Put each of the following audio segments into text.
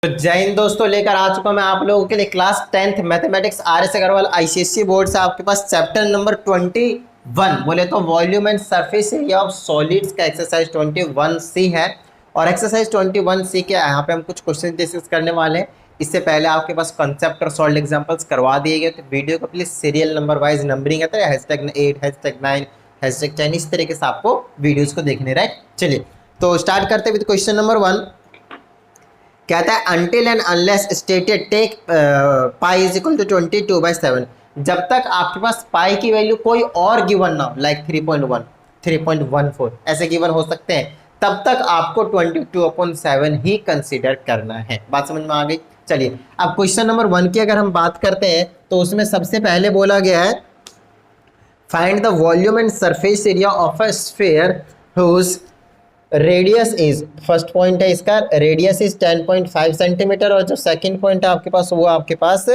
तो जय हिंद दोस्तों, लेकर आ चुका मैं आप लोगों के लिए class 10th mathematics R S. Agarwal ICSE board से आपके पास चैप्टर नंबर 21 बोले तो volume and surface area of solids का एक्सरसाइज 21C है। और एक्सरसाइज 21C के यहाँ पे हम कुछ क्वेश्चन डिस्कस करने वाले हैं। इससे पहले आपके पास कॉन्सेप्ट और सॉल्व एग्जांपल्स करवा दिए गए, तो वीडियो को please serial number wise numbering है, #8 #9 #10 इस तरीके से आपको वीडियोज को देखने रहे। चलिए तो स्टार्ट करते विद क्वेश्चन नंबर 1। कहता है until and unless stated take pi is equal to 22/7। जब तक आपके पास पाई की वैल्यू कोई और गिवन ना हो, लाइक 3.1 3.14 ऐसे गिवन हो सकते हैं, तब तक आपको 22/7 ही कंसीडर करना है। बात समझ में आ गई। चलिए अब क्वेश्चन नंबर 1 की अगर हम बात करते हैं तो उसमें सबसे पहले बोला गया है find the volume and surface area of a sphere whose radius is, first point है इसका रेडियस इज 10.5 सेंटीमीटर और जो सेकंड पॉइंट है आपके पास वो आपके पास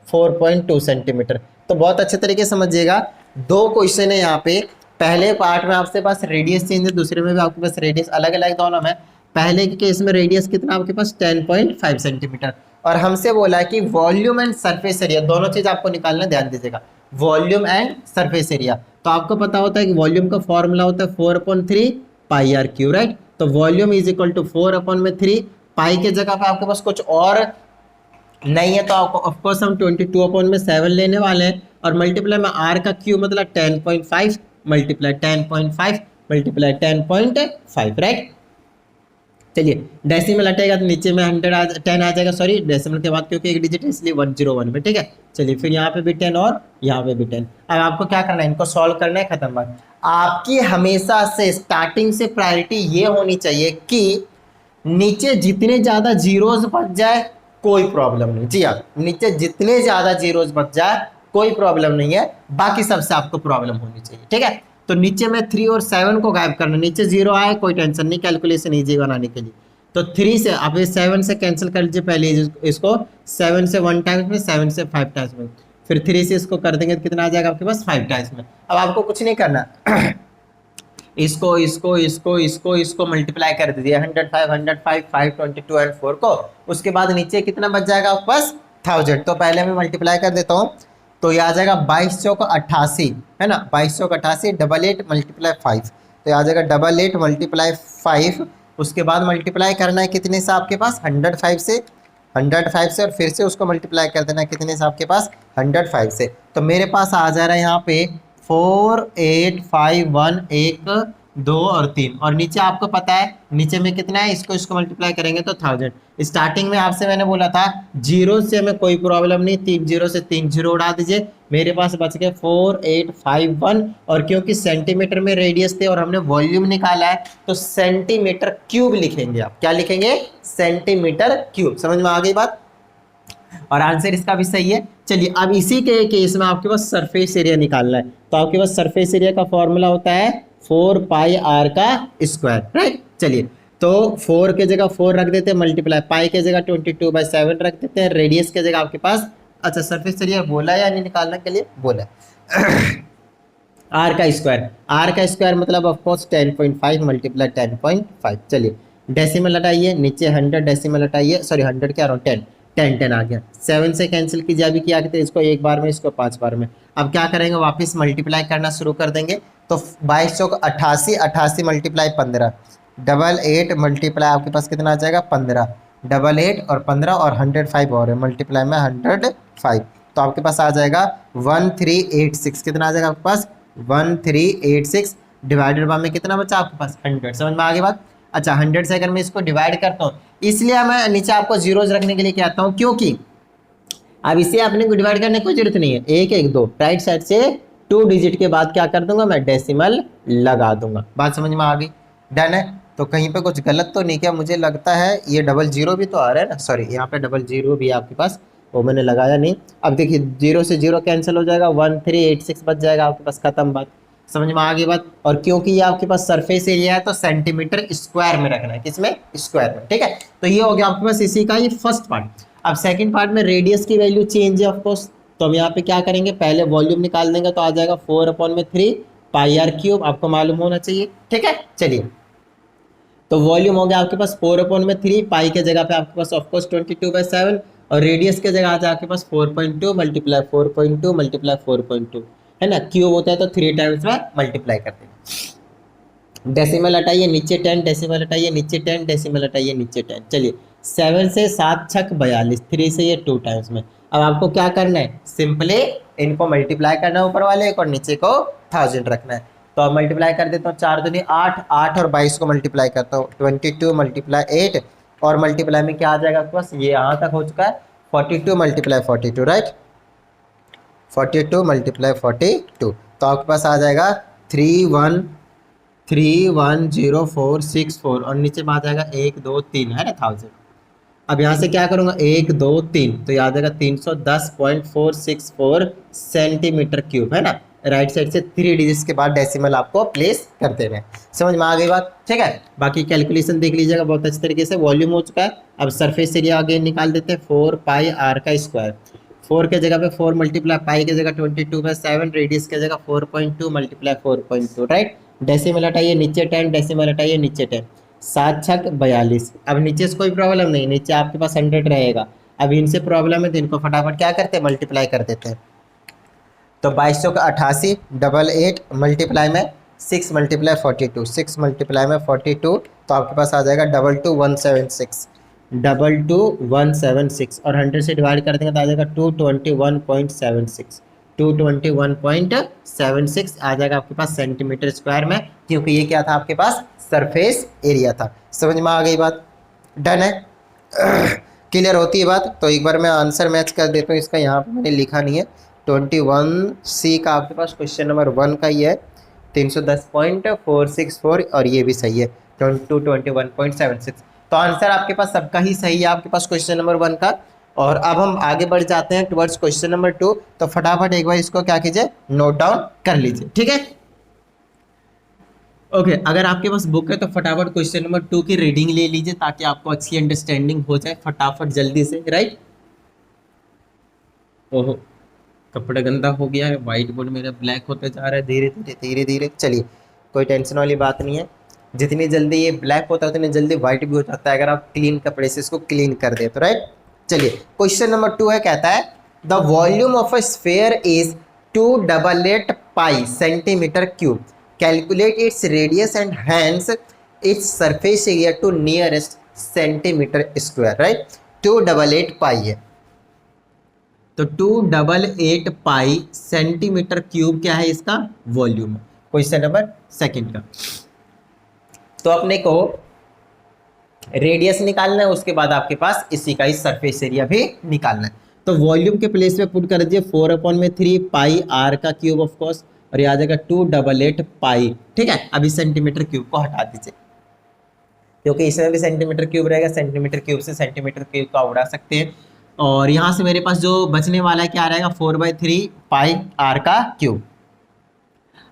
4.2 सेंटीमीटर। तो बहुत अच्छे तरीके से समझिएगा, दो क्वेश्चन है यहाँ पे। पहले पार्ट में आपके पास रेडियस चेंज है, दूसरे में भी आपके पास रेडियस अलग अलग दोनों में। पहले के केस में रेडियस कितना आपके पास 10.5 सेंटीमीटर और हमसे बोला है कि वॉल्यूम एंड सरफेस एरिया दोनों चीज आपको निकालना, ध्यान दीजिएगा वॉल्यूम एंड सरफेस एरिया। तो आपको पता होता है कि वॉल्यूम का फॉर्मूला होता है 4/3 पाई आर क्यू, राइट। तो वॉल्यूम इज इक्वल टू 4/3, पाई के जगह पे आपके पास कुछ और नहीं है तो आपको ऑफकोर्स हम 22/7 लेने वाले हैं और मल्टीप्लाई में आर का क्यू मतलब 10.5 मल्टीप्लाई 10.5 मल्टीप्लाई 10.5, राइट। चलिए डेसिमल हटेगा तो नीचे में 10 आ जाएगा, सॉरी डेसिमल के बाद क्योंकि एक डिजिट है इसलिए 101 में, ठीक है। चलिए फिर यहाँ पे भी 10 और यहाँ पे भी 10। अब आपको क्या करना है, इनको सॉल्व करना है, खत्म बात। आपकी हमेशा से स्टार्टिंग से प्रायोरिटी ये होनी चाहिए कि नीचे जितने ज्यादा जीरोज बच जाए कोई प्रॉब्लम नहीं। जी हाँ, नीचे जितने ज्यादा जीरोज बच जाए कोई प्रॉब्लम नहीं है, बाकी सबसे आपको प्रॉब्लम होनी चाहिए, ठीक है। तो नीचे में 3 और 7 को गायब करना, नीचे 0 आए कोई टेंशन नहीं, कैलकुलेशन इजी बनाने के लिए। तो 3 से आप 7 से कैंसिल कर लीजिए पहले इसको, 7 से 1 टाइम्स में, 7 से 5 टाइम्स में, फिर 3 से इसको कर देंगे तो कितना आ जाएगा आपके पास 5 टाइम्स में। अब आपको कुछ नहीं करना इसको इसको इसको इसको इसको मल्टीप्लाई कर दीजिए 105 105 5 22 एंड 4 को। उसके बाद नीचे कितना बच जाएगा आपके पास 1000। तो पहले मैं मल्टीप्लाई कर देता हूँ, तो ये आ जाएगा 22 चौक 88, है ना, 22 चौक 88 88 मल्टीप्लाई 5, तो ये आ जाएगा 88 मल्टीप्लाई 5। उसके बाद मल्टीप्लाई करना है कितने से आपके पास 105 से, 105 से, और फिर से उसको मल्टीप्लाई कर देना है कितने से आपके पास 105 से। तो मेरे पास आ जा रहा है यहाँ पे 4 8 5 1 1 2 और 3, और नीचे आपको पता है नीचे में कितना है, इसको मल्टीप्लाई करेंगे तो 1000। स्टार्टिंग में आपसे मैंने बोला था जीरो से हमें कोई प्रॉब्लम नहीं, 3 जीरो से 3 जीरो उड़ा दीजिए, मेरे पास बच गए 4 8 5 1। और क्योंकि सेंटीमीटर में रेडियस थे और हमने वॉल्यूम निकाला है तो सेंटीमीटर क्यूब लिखेंगे। आप क्या लिखेंगे, सेंटीमीटर क्यूब। समझ में आ गई बात, और आंसर इसका भी सही है। चलिए अब इसी के केस में आपके पास सरफेस एरिया निकालना है, तो आपके पास सरफेस एरिया का फॉर्मूला होता है 4 पाई आर का स्क्वायर, राइट। चलिए तो 4 के जगह 4 रख देते हैं, मल्टीप्लाई पाई के जगह 22/7 रख देते हैं, रेडियस के जगह आपके पास, अच्छा सरफेस एरिया बोला या नहीं निकालने के लिए बोला आर का स्क्वायर मतलब ऑफकोर्स 10.5 मल्टीप्लाई 10.5। चलिए डेसिमल हटाइए, नीचे 100 डेसिमल हटाइए, सॉरी 100 क्या रहा हूँ 10 10 10 आ गया, 7 से कैंसिल कीजिए, अभी किया करते इसको एक बार में, इसको 5 बार में। अब क्या करेंगे, वापस मल्टीप्लाई करना शुरू कर देंगे। तो 22 चौक 88 88 मल्टीप्लाई 15 88 मल्टीप्लाई आपके पास कितना आ जाएगा 15, 88 और 15 और 105 और है, मल्टीप्लाई में 105, तो आपके पास आ जाएगा 1386। कितना आ जाएगा आपके पास 1386 डिवाइडेड बाय में कितना बचा आपके पास 100। समझ में आ गई बात। अच्छा 100 से अगर मैं इसको डिवाइड करता हूँ, इसलिए मैं नीचे आपको जीरोज रखने के लिए कहता हूँ, क्योंकि अब इसे अपने को डिवाइड करने की कोई जरूरत नहीं है, 1 1 2 राइट साइड से 2 डिजिट के बाद क्या कर दूंगा मैं डेसिमल लगा दूंगा। बात समझ में आ गई, डन है। तो कहीं पे कुछ गलत तो नहीं किया, मुझे लगता है ये 00 भी तो आ रहा है ना, सॉरी यहाँ पे 00 भी है आपके पास, वो मैंने लगाया नहीं। अब देखिए 0 से 0 कैंसिल हो जाएगा, 1386 बच जाएगा आपके पास, खत्म बात। समझ में आ गई बात। और क्योंकि ये आपके पास सरफेस एरिया है तो सेंटीमीटर स्क्वायर में रखना है, किसमें स्क्वायर में, ठीक है। तो ये हो गया आपके पास इसी का ये फर्स्ट पार्ट। अब सेकंड पार्ट में रेडियस की वैल्यू चेंज है ऑफकोर्स, तो हम यहाँ पे क्या करेंगे, पहले वॉल्यूम निकाल देंगे, तो आ जाएगा 4/3 पाई आर क्यूब, आपको मालूम होना चाहिए, ठीक है। चलिए तो वॉल्यूम हो गया आपके पास 4/3, पाई के जगह पे आपके पास ऑफकोर्स 22/7, और रेडियस के जगह आ जाए आपके पास 4.2 मल्टीप्लाई 4.2 मल्टीप्लाई 4.2, है ना। क्यूब होता है तो 3 टाइम्स में मल्टीप्लाई कर देंगे। डेसिमल हटाइए नीचे 10, डेसिमल हटाइए नीचे 10, डेसिमल हटाइए नीचे 10। चलिए 7 से 7 छक 42, 3 से ये 2 टाइम्स में। अब आपको क्या करना है, सिंपली इनको मल्टीप्लाई करना है, ऊपर वाले और नीचे को 1000 रखना है। तो अब मल्टीप्लाई कर देता हूँ, 4 दूनी 8, 8 और 22 को मल्टीप्लाई करता हूँ, 22 मल्टीप्लाई 8, और मल्टीप्लाई में क्या आ जाएगा आपके पास, ये यहाँ तक हो चुका है 42 मल्टीप्लाई 42, राइट, 42 मल्टीप्लाई 42, तो आपके पास आ जाएगा 31,310,464, और नीचे में आ जाएगा 1 2 3, है ना 1000। अब यहाँ से क्या करूँगा, 1 2 3, तो याद आएगा 310.464 सेंटीमीटर क्यूब, है ना। राइट साइड से 3 डिजिट्स के बाद डेसिमल आपको प्लेस करते हुए, समझ में आ गई बात, ठीक है। बाकी कैलकुलेशन देख लीजिएगा बहुत अच्छी तरीके से। वॉल्यूम हो चुका है, अब सरफेस एरिया आगे निकाल देते हैं, 4 पाई आर का स्क्वायर, 4 के जगह पे 4 मल्टीप्लाई पाई के जगह 22/7, रेडियस के जगह 4.2 मल्टीप्लाई 4.2, राइट। डेसिमल हटाइए नीचे 10, डेसिमल हटाइए नीचे 10, 7 छक 42। अब नीचे से कोई प्रॉब्लम नहीं, नीचे आपके पास 100 रहेगा। अब इनसे प्रॉब्लम है तो इनको फटाफट क्या करते हैं, मल्टीप्लाई कर देते हैं। तो 2288 88 मल्टीप्लाई में 6 मल्टीप्लाई 42, 6 मल्टीप्लाई में 42, तो आपके पास आ जाएगा 22176, 22176, और 100 से डिवाइड कर देंगे तो आ जाएगा 221.76, 221.76 आ जाएगा आपके पास सेंटीमीटर स्क्वायर में, क्योंकि ये क्या था आपके पास, सरफेस एरिया था। समझ में आ गई बात, डन है, क्लियर होती है बात। तो एक बार मैं आंसर मैच कर देता हूँ इसका, यहाँ पे मैंने लिखा नहीं है, 21C का आपके पास क्वेश्चन नंबर 1 का ही है, 310.464, और ये भी सही है 221.76। तो आंसर आपके पास सबका ही सही है आपके पास क्वेश्चन नंबर 1 का। और अब हम आगे बढ़ जाते हैं टुवर्ड्स क्वेश्चन नंबर 2, तो फटाफट एक बार इसको क्या कीजिए, नोट डाउन कर लीजिए, ठीक है। ओके अगर आपके पास बुक है तो फटाफट क्वेश्चन नंबर 2 की रीडिंग ले लीजिए, ताकि आपको अच्छी अंडरस्टैंडिंग हो जाए फटाफट जल्दी से, राइट। ओहो कपड़ा गंदा हो गया है, व्हाइट बोर्ड मेरा ब्लैक होते जा रहा है धीरे धीरे धीरे धीरे। चलिए कोई टेंशन वाली बात नहीं है, जितनी जल्दी ये ब्लैक होता है उतनी जल्दी व्हाइट भी हो जाता है, अगर आप क्लीन कपड़े से इसको क्लीन कर दे तो, राइट। चलिए क्वेश्चन नंबर 2 है, कहता है the volume of a sphere is 288 pi centimetre cube, calculate its radius and hence its surface area to nearest centimetre square, right. 288 pi है, तो 288 पाई सेंटीमीटर क्यूब क्या है, इसका वॉल्यूम। क्वेश्चन नंबर 2 का, तो अपने को रेडियस निकालना है, उसके बाद आपके पास इसी का ही सरफेस एरिया भी निकालना है। तो वॉल्यूम के प्लेस पे पुट कर दीजिए 4/3 पाई आर का क्यूब ऑफ कोर्स, और ये आ जाएगा 288 पाई, ठीक है। अभी सेंटीमीटर क्यूब को हटा दीजिए, क्योंकि इसमें भी सेंटीमीटर क्यूब रहेगा, सेंटीमीटर क्यूब से सेंटीमीटर क्यूब को उड़ा सकते हैं। और यहाँ से मेरे पास जो बचने वाला है क्या रहेगा, 4/3 पाई आर का क्यूब।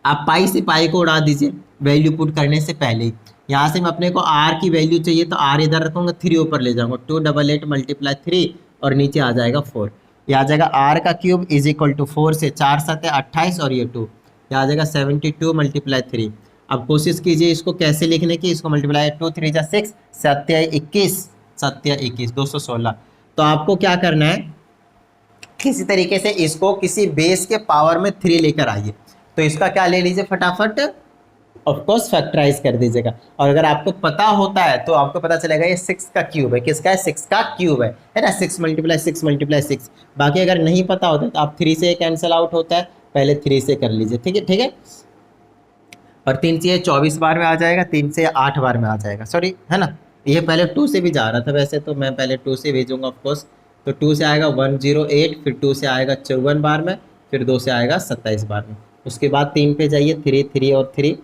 आप पाई से पाई को उड़ा दीजिए वैल्यू पुट करने से पहले ही। यहाँ से मैं अपने को आर की वैल्यू चाहिए, तो आर इधर रखूँगा, 3 ऊपर ले जाऊँगा, 288 मल्टीप्लाई 3, और नीचे आ जाएगा 4। ये आ जाएगा आर का क्यूब इज इक्वल टू 4 से 4 7 28, और ये 2, ये आ जाएगा 72 मल्टीप्लाई 3। अब कोशिश कीजिए इसको कैसे लिखने की, इसको मल्टीप्लाई 2 3 जा 6, 7 21, 7 21 216। तो आपको क्या करना है, किसी तरीके से इसको किसी बेस के पावर में 3 लेकर आइए। तो इसका क्या ले लीजिए फटाफट, ऑफकोर्स फैक्टराइज कर दीजिएगा। और अगर आपको पता होता है तो आपको पता चलेगा ये 6 का क्यूब है, किसका है, 6 का क्यूब है ना, 6 मल्टीप्लाई 6 मल्टीप्लाई 6। बाकी अगर नहीं पता होता तो आप 3 से कैंसिल आउट होता है, पहले 3 से कर लीजिए, ठीक है, ठीक है। और 3 से 24 बार में आ जाएगा, 3 से 8 बार में आ जाएगा, सॉरी, है ना। ये पहले 2 से भी जा रहा था वैसे, तो मैं पहले 2 से भेजूंगा ऑफकोर्स। तो 2 से आएगा 108, फिर 2 से आएगा 54 बार में, फिर 2 से आएगा 27 बार में। उसके बाद 3 पे जाइए, 3 3 और 3।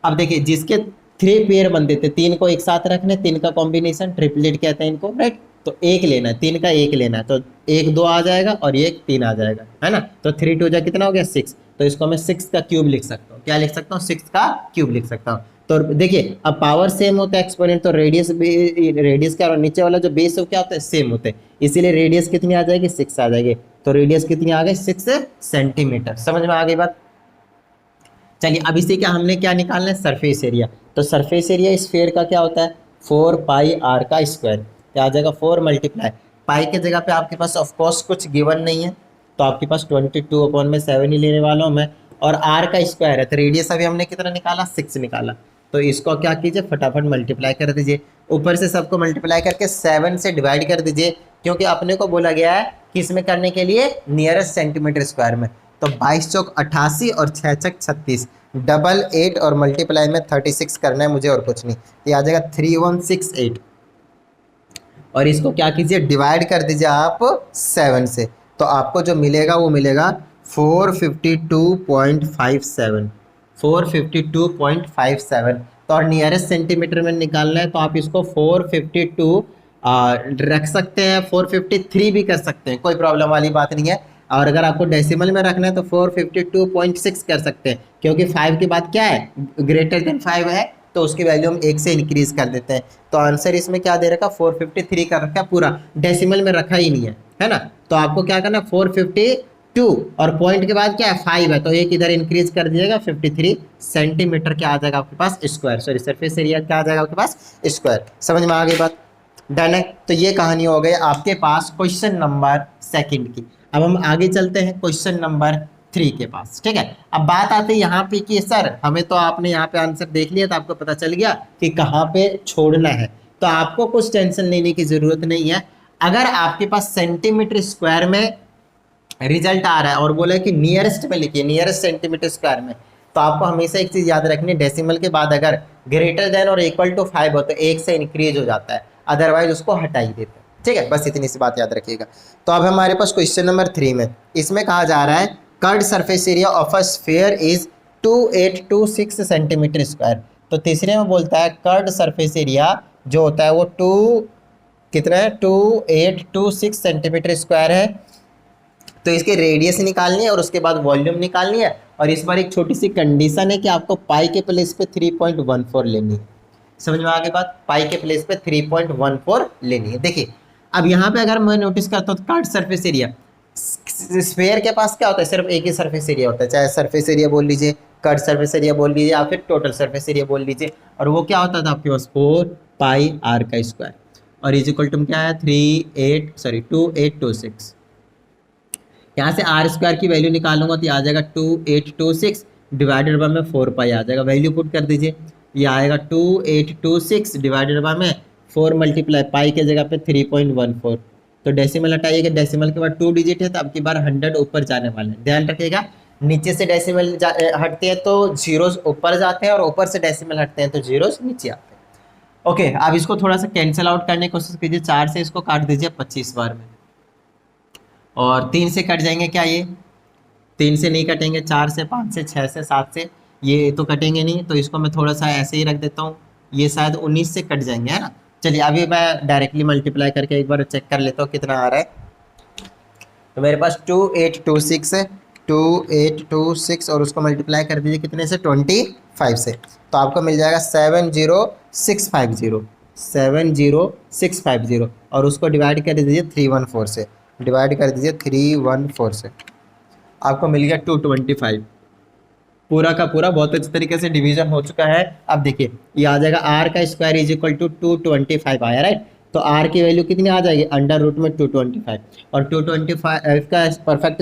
अब देखिए जिसके 3 पेयर बनते थे, 3 को एक साथ रखने, 3 का कॉम्बिनेशन ट्रिपलेट कहते हैं इनको, राइट। तो 1 लेना है, 3 का 1 लेना है, तो 1 2 आ जाएगा और ये 3 आ जाएगा, है ना। तो 3 2 जा कितना हो गया 6, तो इसको मैं 6 का क्यूब लिख सकता हूँ। क्या लिख सकता हूँ, 6 का क्यूब लिख सकता हूँ। तो देखिए अब पावर सेम होता है एक्सपोनेंट, तो रेडियस क्या, और नीचे वाला जो बेस है क्या होता है, सेम होते हैं, इसीलिए रेडियस कितनी आ जाएगी, 6 आ जाएगी। तो रेडियस कितनी आ गई, 6 सेंटीमीटर। समझ में आ गई बात। चलिए अब इसे क्या हमने क्या निकालना है, सरफेस एरिया। तो सरफेस एरिया स्फीयर का क्या होता है 4 पाई r का स्क्वायर, क्या आ जाएगा 4 मल्टीप्लाई पाई के जगह पे आपके पास ऑफकोर्स कुछ गिवन नहीं है, तो आपके पास 22/7 ही लेने वाला हूँ मैं, और r का स्क्वायर है तो रेडियस अभी हमने कितना निकाला 6 निकाला, तो इसको क्या कीजिए फटाफट मल्टीप्लाई कर दीजिए, ऊपर से सबको मल्टीप्लाई करके 7 से डिवाइड कर दीजिए, क्योंकि अपने को बोला गया है कि इसमें करने के लिए नियरेस्ट सेंटीमीटर स्क्वायर में, तो 22 चौक 88 और 6 छक 36, डबल 8 और मल्टीप्लाई में 36 करना है मुझे और कुछ नहीं, ये आ जाएगा 3168, और इसको क्या कीजिए डिवाइड कर दीजिए आप 7 से, तो आपको जो मिलेगा वो मिलेगा 452.57, 452.57, तो और नियरेस्ट सेंटीमीटर में निकालना है तो आप इसको 452 रख सकते हैं, 453 भी कर सकते हैं, कोई प्रॉब्लम वाली बात नहीं है, और अगर आपको डेसिमल में रखना है तो 452.6 कर सकते हैं, क्योंकि 5 के बाद क्या है ग्रेटर देन 5 है, तो उसकी वैल्यू हम 1 से इंक्रीज कर देते हैं, तो आंसर इसमें क्या दे रखा 453 का रखा, पूरा डेसिमल में रखा ही नहीं है ना, तो आपको क्या करना 452 और पॉइंट के बाद क्या है 5 है, तो एक इधर इंक्रीज कर दिएगा 53 सेंटीमीटर क्या आ जाएगा आपके पास स्क्वायर, सॉरी सरफेस एरिया क्या आ जाएगा आपके पास स्क्वायर, समझ में आ गई बात, डन है। तो ये कहानी हो गई आपके पास क्वेश्चन नंबर 2 की। अब हम आगे चलते हैं क्वेश्चन नंबर 3 के पास, ठीक है। अब बात आती है यहाँ पे कि सर हमें तो आपने यहाँ पे आंसर देख लिया तो आपको पता चल गया कि कहाँ पे छोड़ना है, तो आपको कुछ टेंशन लेने की जरूरत नहीं है। अगर आपके पास सेंटीमीटर स्क्वायर में रिजल्ट आ रहा है और बोला है कि नियरेस्ट में लिखिए, नियरेस्ट सेंटीमीटर स्क्वायर में, तो आपको हमेशा एक चीज याद रखनी, डेसिमल के बाद अगर ग्रेटर देन और इक्वल टू 5 हो तो 1 से इंक्रीज हो जाता है, अदरवाइज उसको हटा ही देते हैं, ठीक है, बस इतनी सी बात याद रखिएगा। तो अब हमारे पास क्वेश्चन नंबर 3 में इसमें कहा जा रहा है curved surface area of a sphere is 2826 centimetre square, तो तीसरे में बोलता है कर्ड सरफेस एरिया जो होता है वो कितना है 2826 सेंटीमीटर स्क्वायर है, तो इसके रेडियस निकालनी है और उसके बाद वॉल्यूम निकालनी है, और इस बार एक छोटी सी कंडीशन है कि आपको पाई के प्लेस पे 3.14 लेनी है, समझ में आ गई बात, पाई के प्लेस पे 3.14 लेनी है। देखिए अब यहाँ पे अगर मैं नोटिस करता हूँ कर्ड सरफेस एरिया, स्फीयर के पास क्या होता है सिर्फ एक ही सरफेस एरिया होता है, चाहे सरफेस एरिया बोल लीजिए, कर्ड सरफेस एरिया बोल लीजिए या फिर टोटल सरफेस एरिया बोल लीजिए, और वो क्या होता था आपके पास 4 पाई r का स्क्वायर, और इज इक्वल टू क्या है 2826, यहाँ से आर स्क्वायर की वैल्यू निकालूंगा तो आ जाएगा 2826 डिवाइडेड बाय में 4 पाई आ जाएगा, वैल्यू पुट कर दीजिए, ये आएगा 2826 डिवाइडेड बाय में 4 मल्टीप्लाई पाई के जगह पे 3.14, तो डेसिमल हटाइएगा, डेसिमल के बाद 2 डिजिट है तो अब की बार 100 ऊपर जाने वाले हैं, ध्यान रखिएगा, नीचे से डेसिमल हटते हैं तो जीरोस ऊपर जाते हैं और ऊपर से डेसिमल हटते हैं तो जीरोस नीचे आते हैं। ओके, अब इसको थोड़ा सा कैंसिल आउट करने की कोशिश कीजिए, 4 से इसको काट दीजिए 25 बार में, और 3 से कट जाएंगे क्या, ये 3 से नहीं कटेंगे, 4 से 5 से 6 से 7 से ये तो कटेंगे नहीं, तो इसको मैं थोड़ा सा ऐसे ही रख देता हूँ, ये शायद 19 से कट जाएंगे, है ना। चलिए अभी मैं डायरेक्टली मल्टीप्लाई करके एक बार चेक कर लेता हूँ कितना आ रहा है, तो मेरे पास 2826 है, 2826 और उसको मल्टीप्लाई कर दीजिए कितने से 25 से, तो आपको मिल जाएगा 70650, 70650, और उसको डिवाइड कर दीजिए 314 से, डिवाइड कर दीजिए 314 से, आपको मिल गया 225, पूरा का पूरा बहुत अच्छी तरीके से डिवीजन हो चुका है। अब देखिए ये आ जाएगा r का स्क्वायर इज इक्वल टू 225 आया, राइट, तो r की वैल्यू कितनी आ जाएगी अंडर रूट में 225, और 225 का परफेक्ट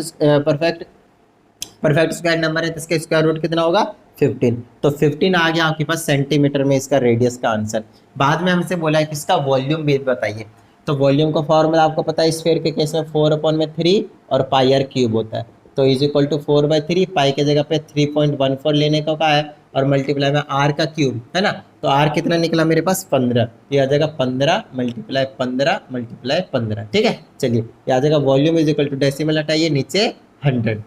स्क्वायर नंबर है तो इसका स्क्वायर रूट कितना होगा 15, तो 15 आ गया आपके पास सेंटीमीटर में इसका रेडियस का आंसर। बाद में हमसे बोला है कि इसका वॉल्यूम भी बताइए, तो वॉल्यूम का फॉर्मूला आपको पता है स्फीयर के केस में 4/3 और पाई r क्यूब होता है, तो इज इक्वल टू 4/3, पाई के जगह पे 3.14 लेने का है और मल्टीप्लाई में r का क्यूब, है ना, तो r कितना निकला मेरे पास 15, ये आ जाएगा 15 मल्टीप्लाई 15 मल्टीप्लाई 15, ठीक है। चलिए ये आ जाएगा volume is equal to decimal हटाइए नीचे 100,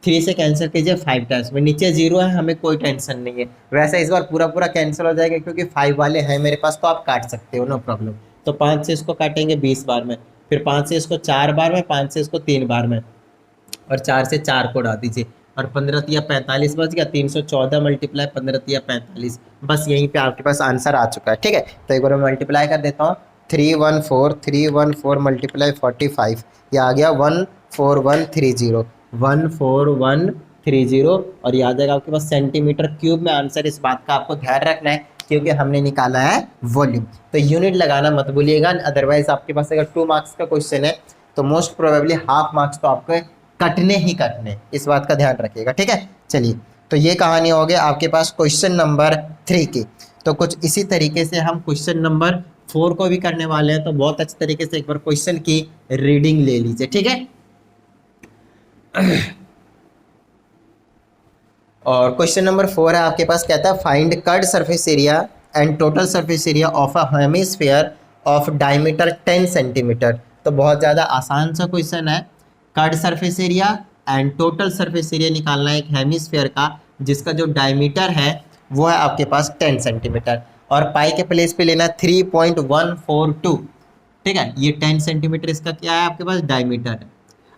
3 से कैंसिल कीजिए 5 टाइम्स में, नीचे 0 है हमें कोई टेंशन नहीं है, वैसे इस बार पूरा पूरा कैंसिल हो जाएगा क्योंकि 5 वाले हैं मेरे पास, तो आप काट सकते हो नो प्रॉब्लम। तो 5 से इसको काटेंगे 20 बार में, फिर 5 से इसको 4 बार में, 5 से इसको 3 बार में, और 4 से 4 को उड़ा दीजिए, और 15 तिया 45 बच गया, 314 मल्टीप्लाई 15 तिया 45, बस यहीं पे आपके पास आंसर आ चुका है, ठीक है। तो एक बार मैं मल्टीप्लाई कर देता हूँ, 314 मल्टीप्लाई 45, ये आ गया 14130, 14130 30 और ये आ जाएगा आपके पास सेंटीमीटर क्यूब में आंसर। इस बात का आपको ध्यान रखना है क्योंकि हमने निकाला है वॉल्यूम। तो यूनिट लगाना मत भूलिएगा, अदरवाइज आपके पास अगर 2 मार्क्स का क्वेश्चन है तो मोस्ट प्रोबेबली हाफ मार्क्स तो आपको कटने ही कटने, इस बात का ध्यान रखिएगा, ठीक है। चलिए, तो ये कहानी हो गई आपके पास क्वेश्चन नंबर 3 की। तो कुछ इसी तरीके से हम क्वेश्चन नंबर 4 को भी करने वाले हैं, तो बहुत अच्छे तरीके से एक बार क्वेश्चन की रीडिंग ले लीजिए, ठीक है। और क्वेश्चन नंबर 4 है आपके पास, कहता है find cut surface area and total surface area of a hemisphere of diameter 10 centimetre. तो बहुत ज़्यादा आसान सा क्वेश्चन है। Cut surface area and total surface area निकालना है एक हेमिस्फीयर का जिसका जो डायमीटर है वो है आपके पास 10 सेंटीमीटर और पाई के प्लेस पे लेना 3.142, ठीक है। ये 10 सेंटीमीटर इसका क्या है आपके पास डायमीटर है।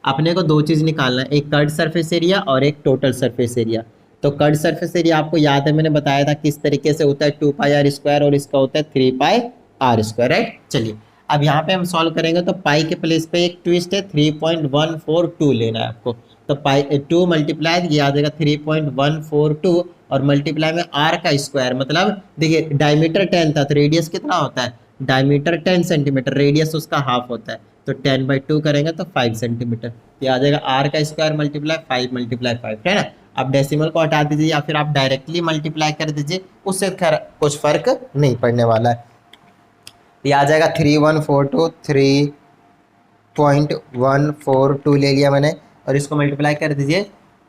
अपने को दो चीज़ निकालना है, एक कट सरफेस एरिया और एक टोटल सरफेस एरिया। तो कट सरफेस एरिया आपको याद है मैंने बताया था किस तरीके से होता है, 2πr² और इसका होता है 3πr², राइट। चलिए, अब यहाँ पे हम सॉल्व करेंगे तो पाई के प्लेस पे एक ट्विस्ट है, 3.142 लेना है आपको। तो पाई 2 मल्टीप्लाई ये आ जाएगा 3.142 और मल्टीप्लाई में r का स्क्वायर, मतलब देखिए डायमीटर 10 था तो रेडियस कितना होता है, डायमीटर 10 सेंटीमीटर, रेडियस उसका हाफ होता है, तो 10/2 करेंगे तो 5 सेंटीमीटर। ये आ जाएगा r का स्क्वायर मल्टीप्लाई 5 मल्टीप्लाई 5, है ना। आप डेसिमल को हटा दीजिए या फिर आप डायरेक्टली मल्टीप्लाई कर दीजिए, उससे खैर कुछ फर्क नहीं पड़ने वाला है। ये आ जाएगा 3.142 3.142 ले लिया मैंने और इसको मल्टीप्लाई कर दीजिए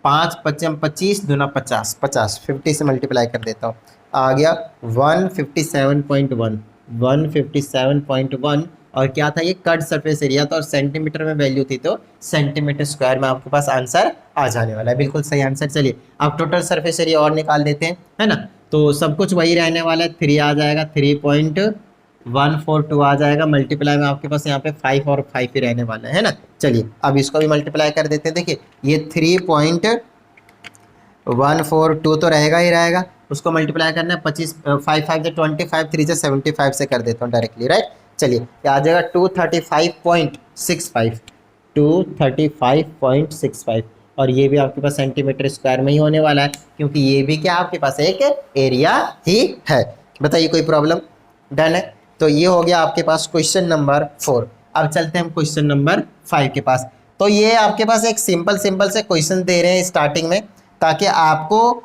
5 5 25 दूना 50 50 50 से मल्टीप्लाई कर देता हूँ, आ गया 157.1 157.1 और क्या था ये कट सरफेस एरिया था और सेंटीमीटर में वैल्यू थी तो सेंटीमीटर स्क्वायर में आपके पास आंसर आ जाने वाला है, बिल्कुल सही आंसर। चलिए अब टोटल सरफेस एरिया और निकाल देते हैं, है ना। तो सब कुछ वही रहने वाला है, 3 आ जाएगा 3.142 आ जाएगा, मल्टीप्लाई में आपके पास यहाँ पे 5 और 5 ही रहने वाला है ना। चलिए अब इसको भी मल्टीप्लाई कर देते हैं, देखिए ये 3.142 तो रहेगा ही रहेगा, उसको मल्टीप्लाई करना है 25 5 5 से 25 3 से 75 से कर देता हूँ डायरेक्टली, राइट। चलिए ये आ जाएगा 235.65 235.65 और ये भी आपके पास सेंटीमीटर स्क्वायर में ही होने वाला है क्योंकि ये भी क्या आपके पास एक एरिया ही है। बताइए कोई प्रॉब्लम, डन है। तो ये हो गया आपके पास क्वेश्चन नंबर 4। अब चलते हैं हम क्वेश्चन नंबर 5 के पास। तो ये आपके पास एक सिंपल से क्वेश्चन दे रहे हैं स्टार्टिंग में ताकि आपको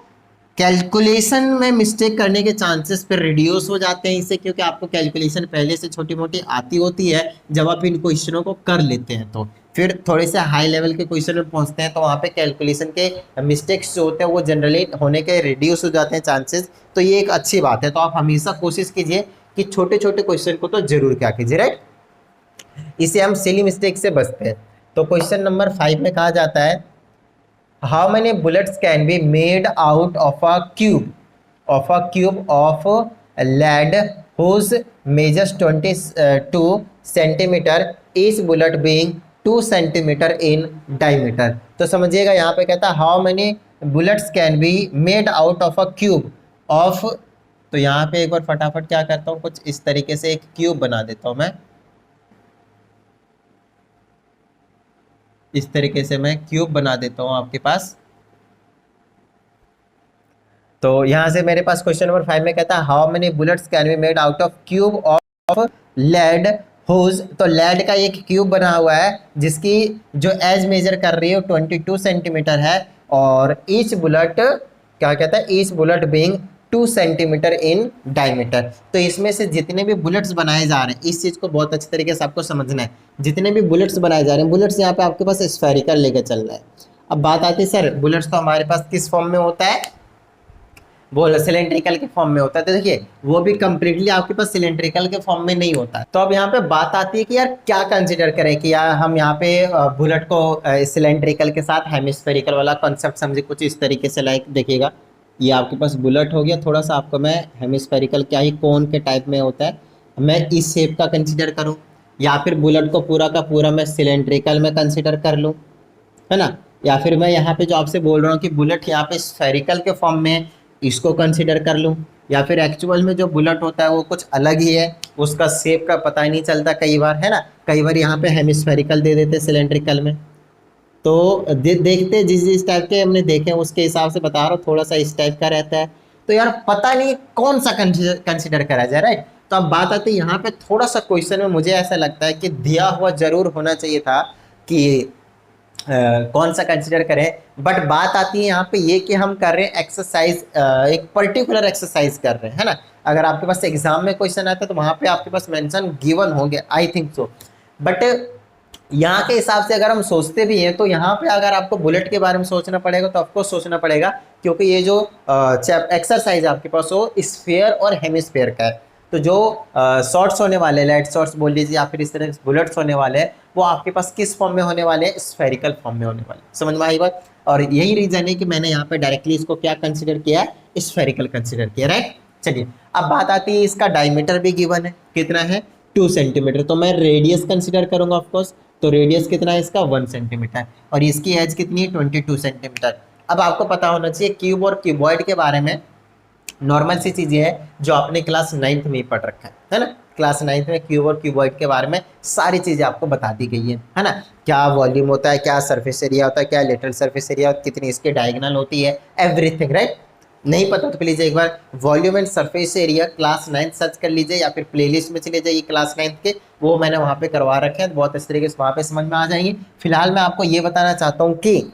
कैलकुलेशन में मिस्टेक करने के चांसेस पर रिड्यूस हो जाते हैं इससे, क्योंकि आपको कैलकुलेशन पहले से छोटी मोटी आती होती है। जब आप इन क्वेश्चनों को कर लेते हैं तो फिर थोड़े से हाई लेवल के क्वेश्चन में पहुंचते हैं तो वहाँ पे कैलकुलेशन के मिस्टेक्स जो होते हैं वो जनरली होने के रिड्यूस हो जाते हैं चांसेस। तो ये एक अच्छी बात है, तो आप हमेशा कोशिश कीजिए कि छोटे छोटे क्वेश्चन को तो जरूर क्या कीजिए, राइट। इसे हम सिली मिस्टेक से बचते हैं। तो क्वेश्चन नंबर 5 में कहा जाता है how many bullets can be made out of a cube of lead whose measures 22 centimetre, each bullet being 2 centimetre in diameter. तो समझिएगा यहाँ पे कहता है how many bullets can be made out of a cube of, तो यहाँ पे एक बार फटाफट क्या करता हूँ, कुछ इस तरीके से एक क्यूब बना देता हूँ मैं, इस तरीके से मैं क्यूब बना देता हूँ आपके पास। तो यहाँ से मेरे पास क्वेश्चन नंबर 5 में कहता है how many bullets can be made out of cube of lead whose, तो lead का एक क्यूब बना हुआ है जिसकी जो एज मेजर कर रही है 22 सेंटीमीटर है और ईच बुलेट क्या कहता है, each bullet being 2 centimetre in diameter. तो इसमें से जितने भी बुलेट्स बनाए जा रहे हैं, इस चीज़ को बहुत अच्छे तरीके से आपको समझना है, जितने भी बुलेट्स बनाए जा रहे हैं, बुलेट्स यहाँ पे आपके पास स्फेरिकल लेकर चल रहा है। अब बात आती है सर बुलेट्स तो हमारे पास किस फॉर्म में होता है, वो सिलेंड्रिकल के फॉर्म में होता है। तो देखिए वो भी कंप्लीटली आपके पास सिलेंड्रिकल के फॉर्म में नहीं होता है। तो अब यहाँ पे बात आती है कि यार क्या कंसिडर करें कि यार हम यहाँ पे बुलेट को सिलेंड्रिकल के साथ हेमिस्फेरिकल वाला कॉन्सेप्ट समझे कुछ इस तरीके से। लाइक देखिएगा ये आपके पास बुलेट हो गया, थोड़ा सा आपको मैं हेमिस्फेरिकल क्या ही कोन के टाइप में होता है, मैं इस शेप का कंसिडर करूँ या फिर बुलेट को पूरा का पूरा मैं सिलेंड्रिकल में कंसिडर कर लूँ, है ना। या फिर मैं यहाँ पे जो आपसे बोल रहा हूँ कि बुलेट यहाँ पे स्फेरिकल के फॉर्म में इसको कंसिडर कर लूँ, या फिर एक्चुअल में जो बुलेट होता है वो कुछ अलग ही है, उसका शेप का पता ही नहीं चलता कई बार, है ना। कई बार यहाँ पे हेमिस्फेरिकल दे देते सिलेंड्रिकल में। तो देखते जिस जिस टाइप के हमने देखे हैं उसके हिसाब से बता रहा हूँ, थोड़ा सा इस टाइप का रहता है। तो यार पता नहीं कौन सा कंसिडर करा जाए, राइट। तो अब बात आती है यहाँ पे, थोड़ा सा क्वेश्चन में मुझे ऐसा लगता है कि दिया हुआ जरूर होना चाहिए था कि कौन सा कंसिडर करें। बट बात आती है यहाँ पे ये कि हम कर रहे हैं एक्सरसाइज, एक पर्टिकुलर एक्सरसाइज कर रहे हैं, है ना। अगर आपके पास एग्जाम में क्वेश्चन आता है तो वहां पे आपके पास मेंशन गिवन होंगे, आई थिंक सो। बट यहाँ के हिसाब से अगर हम सोचते भी हैं तो यहाँ पे अगर आपको बुलेट के बारे में सोचना पड़ेगा तो ऑफकोर्स सोचना पड़ेगा, क्योंकि ये जो एक्सरसाइज आपके पास वो स्फीयर और हेमिस्फीयर का है। तो जो शॉर्ट्स होने वाले, लाइट शॉर्ट्स बोल लीजिए या फिर इस तरह बुलेट्स होने वाले हैं, वो आपके पास किस फॉर्म में होने वाले हैं, स्फेरिकल फॉर्म में होने वाले। समझ में आई बात। और यही रीजन है कि मैंने यहाँ पे डायरेक्टली इसको क्या कंसिडर किया, स्फेरिकल कंसिडर किया, राइट। चलिए अब बात आती है, इसका डायमीटर भी गिवन है, कितना है 2 सेंटीमीटर। तो मैं रेडियस कंसिडर करूंगा ऑफकोर्स, तो रेडियस कितना है इसका 1 सेंटीमीटर, और इसकी एज कितनी है 22 सेंटीमीटर। अब आपको पता होना चाहिए क्यूब और क्यूबॉइड के बारे में, नॉर्मल सी चीजें है जो आपने क्लास 9th में पढ़ रखा है ना। क्लास 9th में क्यूब और क्यूबॉइड के बारे में सारी चीजें आपको बता दी गई है ना। क्या वॉल्यूम होता है, क्या सरफेस एरिया होता है, क्या लेटरल सरफेस एरिया, कितनी इसके डायगोनल होती है, एवरीथिंग, राइट। नहीं पता तो प्लीज एक बार volume and surface area class 9th search कर लीजिए, या फिर प्लेलिस्ट में चले जाइए क्लास 9th के, वो मैंने वहाँ पे करवा रखे हैं, बहुत इस तरीके से वहाँ पे समझ में आ जाएंगे। फिलहाल मैं आपको ये बताना चाहता हूँ कि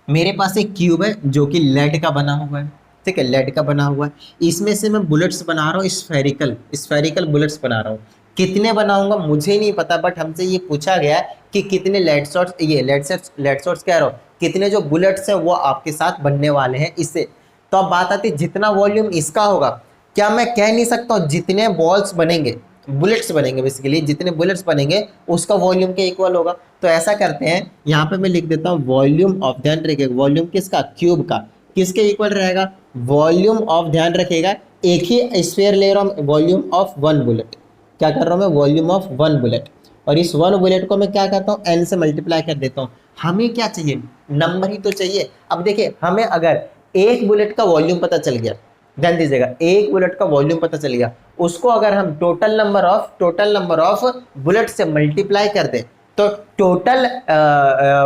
मेरे पास एक क्यूब है जो कि लेड का बना हुआ है, ठीक है, लेड का बना हुआ है। इसमें से मैं बुलेट्स बना रहा हूँ, स्फेरिकल स्फेरिकल बुलेट्स बना रहा हूँ। कितने बनाऊंगा मुझे नहीं पता, बट हमसे ये पूछा गया है कि कितने लेड शॉट्स, ये लेड शॉट्स कह रहा हूँ, कितने जो बुलेट्स है वो आपके साथ बनने वाले हैं इससे। तो अब बात आती है जितना वॉल्यूम इसका होगा, क्या मैं कह नहीं सकता हूँ जितने बॉल्स बनेंगे, बुलेट्स बनेंगे, बेसिकली जितने बुलेट्स बनेंगे उसका वॉल्यूम के इक्वल होगा। तो ऐसा करते हैं, यहाँ पे मैं लिख देता हूँ वॉल्यूम ऑफ, ध्यान रखिएगा वॉल्यूम किसका, क्यूब का, किसके इक्वल रहेगा, वॉल्यूम ऑफ, ध्यान रखिएगा एक ही स्फीयर ले रहा हूँ, वॉल्यूम ऑफ 1 बुलेट। क्या कर रहा हूँ मैं, वॉल्यूम ऑफ 1 बुलेट, और इस 1 बुलेट को मैं क्या करता हूँ, n से मल्टीप्लाई कर देता हूँ। हमें क्या चाहिए, नंबर ही तो चाहिए। अब देखिए हमें अगर एक बुलेट का वॉल्यूम पता चल गया, ध्यान दीजिएगा, एक बुलेट का वॉल्यूम पता चल गया, उसको अगर हम टोटल नंबर ऑफ बुलेट से मल्टीप्लाई कर दें तो टोटल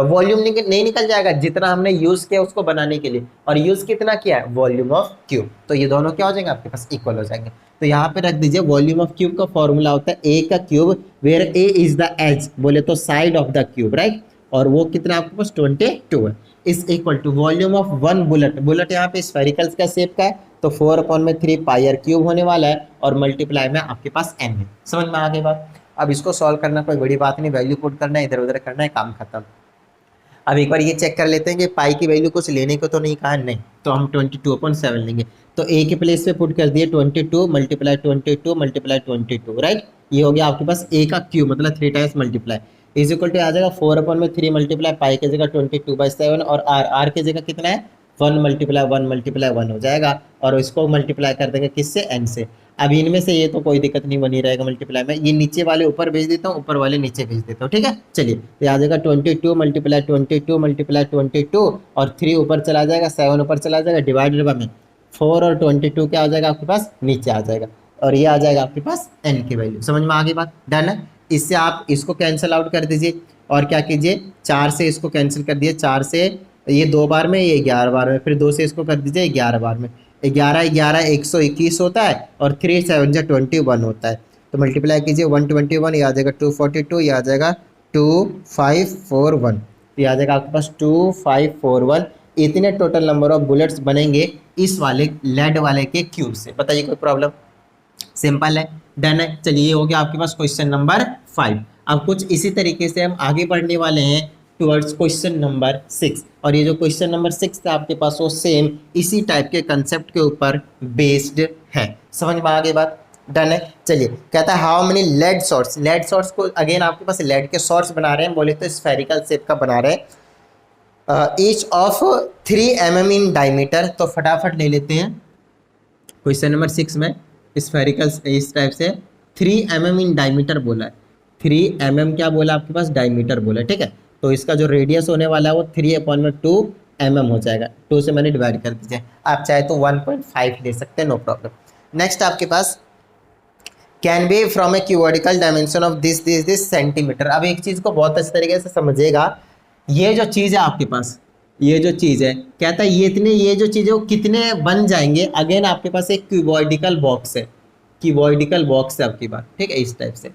वॉल्यूम नहीं निकल जाएगा जितना हमने यूज किया उसको बनाने के लिए, और यूज कितना किया है, वॉल्यूम ऑफ क्यूब। तो ये दोनों क्या हो जाएंगे आपके पास, इक्वल हो जाएंगे। तो यहाँ पे रख दीजिए वॉल्यूम ऑफ क्यूब का फॉर्मूला होता है ए का cube, where a is the edge, बोले तो side of the cube, right. और वो कितना आपके पास 22 है, is equal to volume of 1 bullet. Bullet यहाँ पे स्फेरिकल्स का शेप का है, तो 4/3 पाई आर क्यूब होने वाला है, और मल्टीप्लाई में आपके पास n है। समझ में आ गई बात। अब इसको सॉल्व करना कोई बड़ी बात नहीं, वैल्यू पुट करना है, इधर उधर करना है, काम खत्म। अब एक बार ये चेक कर लेते हैं कि पाई की वैल्यू कुछ लेने को तो नहीं कहा, नहीं, तो हम 22/7 लेंगे। तो ए के प्लेस पे पुट कर दिए 22 मल्टीप्लाई 22 मल्टीप्लाई 22, राइट। ये हो गया आपके पास ए का क्यूब, मतलब 3 times multiply, is equal to आ जाएगा 4/3 मल्टीप्लाई पाई की जगह 22/7, और आर की जगह कितना है 1 मल्टीप्लाई 1 हो जाएगा, और इसको मल्टीप्लाई कर देंगे किससे, एन से। अब इनमें से ये तो कोई दिक्कत नहीं बनी रहेगा मल्टीप्लाई में, ये नीचे वाले ऊपर भेज देता हूँ, ऊपर वाले नीचे भेज देता हूँ, ठीक है। चलिए तो आ जाएगा 22 मल्टीप्लाई 22 और 3 ऊपर चला जाएगा, 7 ऊपर चला जाएगा, डिवाइडेड बाय 4 और 22 क्या हो जाएगा आपके पास, नीचे आ जाएगा, और ये आ जाएगा आपके पास एन की वैल्यू। समझ में आ गई बात, डन है। इससे आप इसको कैंसिल आउट कर दीजिए, और क्या कीजिए 4 से इसको कैंसिल कर दिए, 4 से ये 2 बार में, ये 11 बार में, फिर 2 से इसको कर दीजिए 11 बार में, 11 121 होता है, और 3 7 21 होता है। तो मल्टीप्लाई कीजिए 121, ये आ जाएगा 242, ये आ जाएगा 2541, ये आ जाएगा आपके पास 2541। इतने टोटल नंबर ऑफ बुलेट्स बनेंगे इस वाले लेड वाले के क्यूब से। बताइए कोई प्रॉब्लम, सिंपल है, डन है। चलिए ये हो गया आपके पास क्वेश्चन नंबर 5। अब कुछ इसी तरीके से हम आगे बढ़ने वाले हैं टुवर्ड्स क्वेश्चन नंबर 6, और ये जो क्वेश्चन नंबर 6 था आपके पास वो सेम इसी टाइप के कंसेप्ट के ऊपर बेस्ड है। समझ में आ गई बात, डन है। चलिए कहता है हाउ मेनी लेड शॉर्ट्स को अगेन आपके पास लेड के शॉर्ट्स बना रहे हैं, बोले तो स्फेरिकल शेप का बना रहे हैं, each of 3 mm in diameter. तो फटाफट ले लेते हैं क्वेश्चन नंबर 6 में स्फेरिकल इस टाइप से 3 mm इन डायमीटर बोला है, 3 mm क्या बोला आपके पास, डायमीटर बोला, ठीक है। तो इसका जो रेडियस होने वाला है वो 3/2 mm हो जाएगा, 2 से मैंने डिवाइड कर दीजिए, आप चाहे तो 1.5 ले सकते हैं, नो प्रॉब्लम। नेक्स्ट आपके पास can be from a cuboidical dimension of this centimetre. अब एक चीज़ को बहुत अच्छे तरीके से समझिएगा, ये जो चीज़ है आपके पास, ये जो चीज़ है कहता है ये इतने, ये जो चीज़ है वो कितने बन जाएंगे। अगेन आपके पास एक क्यूबॉइडिकल बॉक्स है, क्यूबॉइडिकल बॉक्स है आपके पास, ठीक है, इस टाइप से,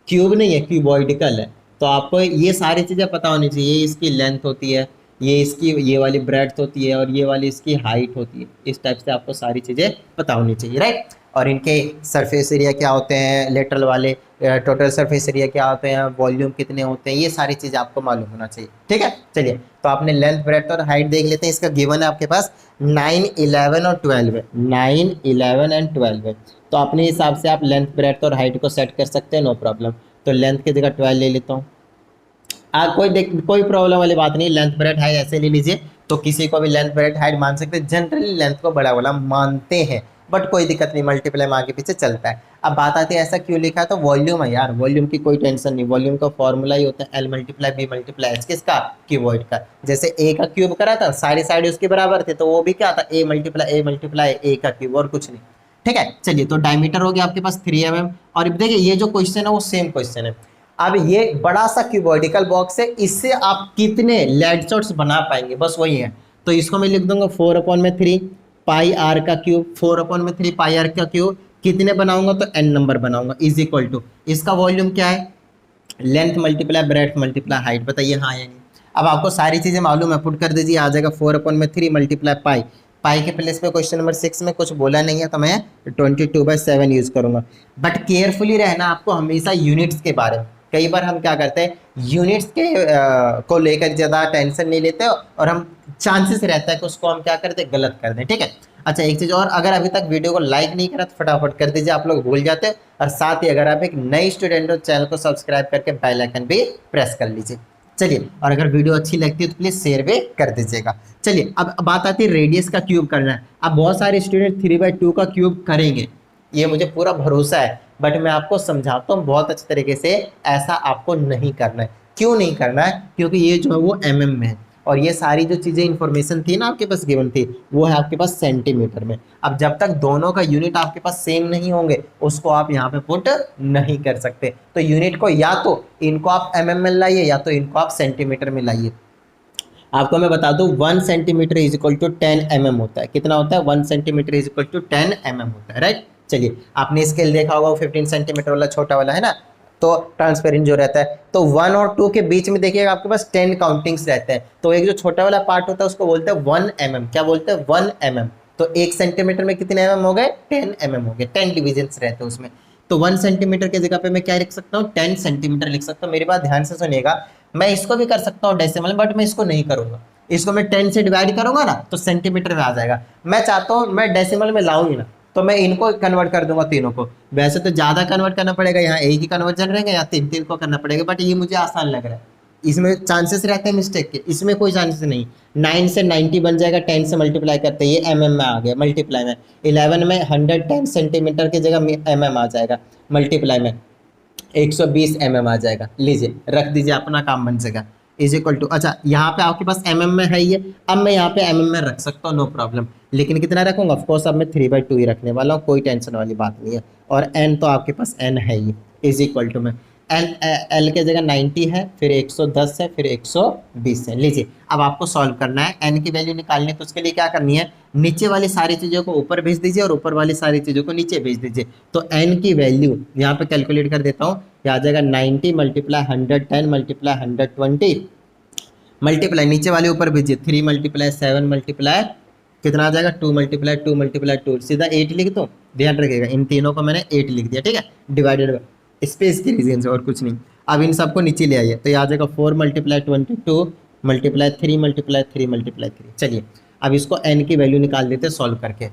क्यूब नहीं है क्यूबॉइडिकल है। तो आपको ये सारी चीज़ें पता होनी चाहिए, ये इसकी लेंथ होती है, ये इसकी ये वाली ब्रेड्थ होती है, और ये वाली इसकी हाइट होती है। इस टाइप से आपको सारी चीज़ें पता होनी चाहिए, राइट। और इनके सरफेस एरिया क्या होते हैं, लेटरल वाले टोटल सरफेस एरिया क्या होते हैं, वॉल्यूम कितने होते हैं, ये सारी चीज़ आपको मालूम होना चाहिए, ठीक है। चलिए, तो आपने लेंथ ब्रेड्थ और हाइट देख लेते हैं। इसका गिवन है आपके पास 9, 11 और 12 है, 9, 11 एंड 12 है। तो अपने हिसाब से आप लेंथ ब्रेड्थ और हाइट को सेट कर सकते हैं, नो प्रॉब्लम। तो लेंथ की जगह 12 ले लेता हूँ। कोई प्रॉब्लम वाली बात नहीं, लेंथ ब्रेड हाइट ऐसे ले लीजिए, तो किसी को भी लेंथ ब्रेड हाइट मान सकते हैं। जनरली लेंथ को बड़ा वाला मानते हैं, बट कोई दिक्कत नहीं, मल्टीप्लाई में आगे पीछे चलता है। अब बात आती है ऐसा क्यों लिखा है, तो वॉल्यूम है यार, वॉल्यूम की कोई टेंशन नहीं। वॉल्यूम का फॉर्मूला ही होता है L multiply B multiply H, किसका, क्यूबॉइड का। जैसे A का क्यूब करा था, सारी साइड उसके बराबर थे, तो वो भी क्या था, A मल्टीप्लाई A का क्यूब, और कुछ नहीं, ठीक है। चलिए, तो डायमीटर हो गया आपके पास 3 mm। और देखिए ये जो क्वेश्चन है वो सेम क्वेश्चन है। अब ये बड़ा सा क्यूबॉइडिकल बॉक्स है, इससे आप कितने लेड शॉट्स बना पाएंगे, बस वही है। तो इसको मैं लिख दूंगा 4/3 पाई आर का क्यूब, 4/3 पाई आर का क्यूब। कितने बनाऊंगा, तो n नंबर बनाऊंगा, इज इक्वल टू इसका वॉल्यूम क्या है, length multiply breadth multiply height. बताइए हाँ या नहीं। अब आपको सारी चीजें मालूम है, पुट कर दीजिए, आ जाएगा 4/3 मल्टीप्लाई पाई। पाई के प्लेस पे क्वेश्चन नंबर 6 में कुछ बोला नहीं है, तो मैं 22/7 यूज करूंगा। बट केयरफुली रहना आपको हमेशा यूनिट्स के बारे में। कई बार हम क्या करते हैं, यूनिट्स के को लेकर ज़्यादा टेंशन नहीं लेते, और हम चांसेस रहता है कि उसको हम क्या करते हैं, गलत कर दें, ठीक है। अच्छा, एक चीज़ और, अगर अभी तक वीडियो को लाइक नहीं करा तो फटाफट कर दीजिए, आप लोग भूल जाते हैं। और साथ ही अगर आप एक नई स्टूडेंट हो, चैनल को सब्सक्राइब करके बेल आइकन भी प्रेस कर लीजिए। चलिए, और अगर वीडियो अच्छी लगती है तो प्लीज़ शेयर भी कर दीजिएगा। चलिए, अब बात आती है रेडियस का क्यूब करना है। अब बहुत सारे स्टूडेंट 3/2 का क्यूब करेंगे, ये मुझे पूरा भरोसा है, बट मैं आपको समझाता हूँ बहुत अच्छे तरीके से। ऐसा आपको नहीं करना है। क्यों नहीं करना है, क्योंकि ये जो है वो mm में है, और ये सारी जो चीज़ें इन्फॉर्मेशन थी ना आपके पास गिवन थी, वो है आपके पास सेंटीमीटर में। अब जब तक दोनों का यूनिट आपके पास सेम नहीं होंगे, उसको आप यहाँ पे पुट नहीं कर सकते। तो यूनिट को या तो इनको आप mm में लाइए, या तो इनको आप सेंटीमीटर में लाइए। आपको मैं बता दूं 1 centimetre is equal to 10 mm होता है। कितना होता है, 1 centimetre is equal to 10 mm होता है, राइट। चलिए, आपने स्केल देखा होगा, वो 15 सेंटीमीटर वाला छोटा वाला है ना, तो ट्रांसपेरेंट जो रहता है, तो 1 और 2 के बीच में देखिएगा आपके पास 10 काउंटिंग्स रहते हैं। तो एक जो छोटा वाला पार्ट होता है उसको बोलते हैं 1 mm। क्या बोलते हैं, 1 mm। तो 1 सेंटीमीटर में कितने mm हो गए, 10 mm हो गए, 10 डिविजन्स रहते हैं उसमें। तो 1 सेंटीमीटर की जगह पे मैं क्या लिख सकता हूँ, 10 सेंटीमीटर लिख सकता हूँ। मेरी बात ध्यान से सुनिएगा, मैं इसको भी कर सकता हूँ डेसिमल, बट मैं इसको नहीं करूंगा। इसको मैं 10 से डिवाइड करूंगा ना, तो सेंटीमीटर में आ जाएगा। मैं चाहता हूँ मैं डेसिमल में लाऊंगी ना, तो मैं इनको कन्वर्ट कर दूंगा तीनों को। वैसे तो ज़्यादा कन्वर्ट करना पड़ेगा, यहाँ एक ही कन्वर्जन रहेंगे, या तीन तीन को करना पड़ेगा, बट ये मुझे आसान लग रहा है। इसमें चांसेस रहते हैं मिस्टेक के, इसमें कोई चांसेस नहीं। 9 से 90 बन जाएगा, 10 से मल्टीप्लाई करते ये mm में आ गया मल्टीप्लाई में। 11 में 110 सेंटीमीटर की जगह mm आ जाएगा, मल्टीप्लाई में 120 mm आ जाएगा। लीजिए, रख दीजिए, अपना काम बन जाएगा, इज इक्वल टू। अच्छा, यहाँ पे आपके पास mm में है ये, अब मैं यहाँ पे mm में रख सकता हूँ, नो प्रॉब्लम। लेकिन कितना रखूँगा, ऑफकोर्स अब मैं 3/2 ही रखने वाला हूँ, कोई टेंशन वाली बात नहीं है। और n तो आपके पास n है ही, इज इक्वल टू में l के जगह 90 है, फिर 110 है, फिर 120 है। लीजिए, अब आपको सॉल्व करना है, n की वैल्यू निकालनी है, तो उसके लिए क्या करनी है, नीचे वाली सारी चीज़ों को ऊपर भेज दीजिए, और ऊपर वाली सारी चीज़ों को नीचे भेज दीजिए। तो n की वैल्यू यहाँ पे कैलकुलेट कर देता हूँ, आ जाएगा 90 मल्टीप्लाई 110 मल्टीप्लाई 120 मल्टीप्लाई, नीचे वाले ऊपर भेजिए, 3 मल्टीप्लाई 7 मल्टीप्लाई कितना आ जाएगा, 2 मल्टीप्लाई 2 मल्टीप्लाई 2, सीधा 8 लिख दो। ध्यान रखिएगा, इन तीनों को मैंने 8 लिख दिया, ठीक है, डिवाइडेड बाय स्पेस की रीजन से, और कुछ नहीं। अब इन सबको नीचे ले आइए, तो ये आ जाएगा 4 मल्टीप्लाई 22 मल्टीप्लाई 3 मल्टीप्लाई 3 मल्टीप्लाई 3। चलिए, अब इसको n की वैल्यू निकाल देते हैं सॉल्व करके।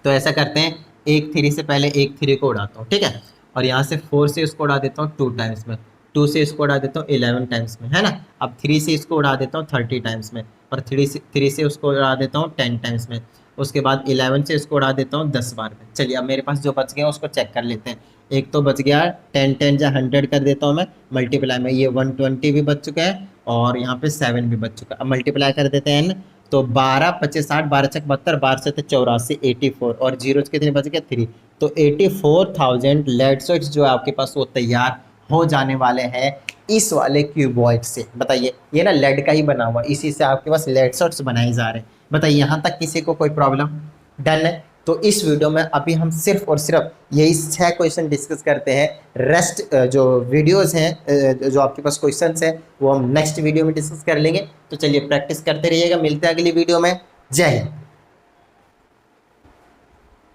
तो ऐसा करते हैं, एक 3 से पहले एक 3 को उड़ाता हूँ, ठीक है, और यहाँ से 4 से इसको उड़ा देता हूँ 2 टाइम्स में, 2 से इसको उड़ा देता हूँ 11 टाइम्स में, है ना। अब 3 से इसको उड़ा देता हूँ 30 टाइम्स में, और 3 से उसको उड़ा देता हूँ 10 टाइम्स में। उसके बाद 11 से इसको उड़ा देता हूँ 10 बार में। चलिए, अब मेरे पास जो बच गया उसको चेक कर लेते हैं। एक तो बच गया 10 10 या 100 कर देता हूँ मैं मल्टीप्लाई में, ये 120 भी बच चुका है, और यहाँ पे 7 भी बच चुका है। अब मल्टीप्लाई कर देते हैं n, तो 12 25 60, 12 छक 72, 12 से 84 84, और जीरो कितने बच गए 3। तो 84,000 लेड शॉट्स जो है आपके पास वो तैयार हो जाने वाले हैं इस वाले क्यूबॉइड से। बताइए, ये ना लेड का ही बना हुआ, इसी से आपके पास लेड शॉट्स बनाए जा रहे हैं। बताइए यहाँ तक किसी को कोई प्रॉब्लम? डन है। तो इस वीडियो में अभी हम सिर्फ और सिर्फ यही 6 क्वेश्चन डिस्कस करते हैं। रेस्ट जो वीडियोस हैं, जो आपके पास क्वेश्चंस हैं, वो हम नेक्स्ट वीडियो में डिस्कस कर लेंगे। तो चलिए प्रैक्टिस करते रहिएगा, मिलते हैं अगली वीडियो में। जय हिंद।